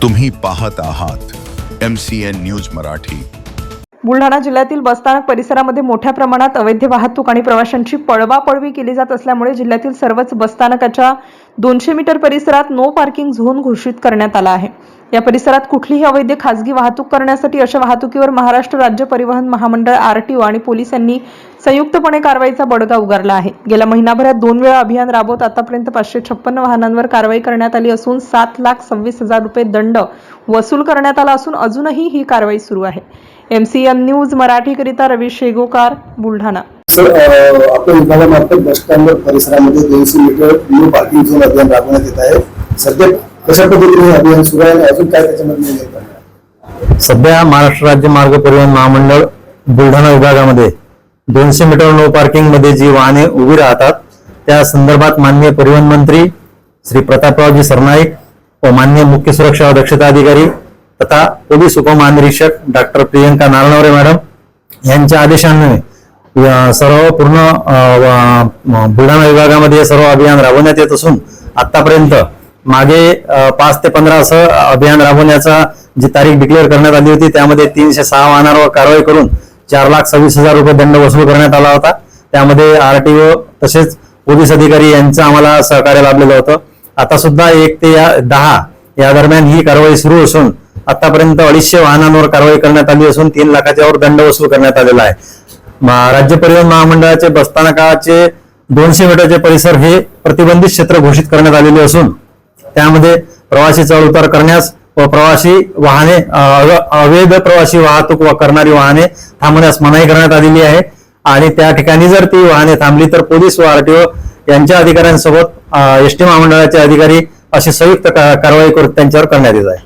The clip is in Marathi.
तुम्ही पाहत आहात MCN न्यूज मराठी। बुलढाणा जिल्ह्यातील बसस्थानक परिसरामध्ये मोठ्या प्रमाणात अवैध वाहतूक आणि प्रवाशांची पळवापळवी केली जात असल्यामुळे जिल्ह्यातील सर्वच बसस्थानकाच्या 200 मीटर परिसरात नो पार्किंग झोन घोषित करण्यात आला आहे। या परिसरात कुठलीही अवैध खासगी वाहतूक करण्यासाठी अशा वाहतुकीवर महाराष्ट्र राज्य परिवहन महामंडळ RTO आणि पोलिसांनी संयुक्तपणे कारवाईचा बडगा उगारला आहे। गेल्या महिनाभरात 2 वेळा अभियान राबवत आतापर्यंत 556 वाहनांवर कारवाई करण्यात आली असून 7,26,000 रुपये दंड वसूल करण्यात आला असून अजूनही ही कारवाई सुरू आहे। MCN न्यूज मराठी करिता रवी शेगोकार, बुलढाणा। सर, आपल्या विभागामार्फत बसस्टँड परिसरामध्ये 200 मीटर नो पार्किंग झोन अभियान राबवण्यात येत आहे। सध्या कशा पद्धतीने अभियान सुरू आहे, अजून काय त्याच्यामध्ये निर्णय करणार? सध्या महाराष्ट्र राज्य मार्ग परिवहन महामंडळ बुलढाणा विभागामध्ये 200 मीटर नो पार्किंग मध्ये जी वाहने उभी राहतात त्या संदर्भात माननीय परिवहन मंत्री श्री प्रतापरावजी सरनाईक व माननीय मुख्य सुरक्षा व दक्षता अधिकारी तथा पोलीस उपमहानिरीक्षक डॉक्टर प्रियंका नारनवरे मॅडम यांच्या आदेशाने सर्व पूर्ण बुलढाणा विभागामध्ये सर्व अभियान राबवण्यात येत असून आतापर्यंत मागे 5 ते 15 असं अभियान राबवण्याचा जी तारीख डिक्लेअर करण्यात आली होती त्यामध्ये 306 वाहनांवर कारवाई करून 4,26,000 रुपये दंड वसूल करण्यात आला होता। त्यामध्ये RTO तसेच पोलीस अधिकारी यांचं आम्हाला सहकार्य लाभलेलं होतं। आता सुद्धा 1 ते 10 या दरम्यान ही कारवाई सुरू असून आतापर्यंत 250 वाहनांवर कारवाई करण्यात आली असून 3 लाखाच्या वर दंड वसूल करण्यात आलेला आहे। राज्य परिवहन महामंडळाचे बसस्थानकाचे 200 मीटरचे परिसर हे प्रतिबंधित क्षेत्र घोषित करण्यात आलेले असून त्यामध्ये प्रवासी चढ उतार करण्यास व प्रवासी वाहने अवैध प्रवासी वाहतूक करणारी वाहने थांबवण्यास मनाई करण्यात आलेली आहे आणि त्या ठिकाणी जर ती वाहने थांबली तर पोलीस व RTO यांच्या अधिकाऱ्यांसोबत ST महामंडळाचे अधिकारी अशी संयुक्त कारवाई त्यांच्यावर करण्यात येत आहे।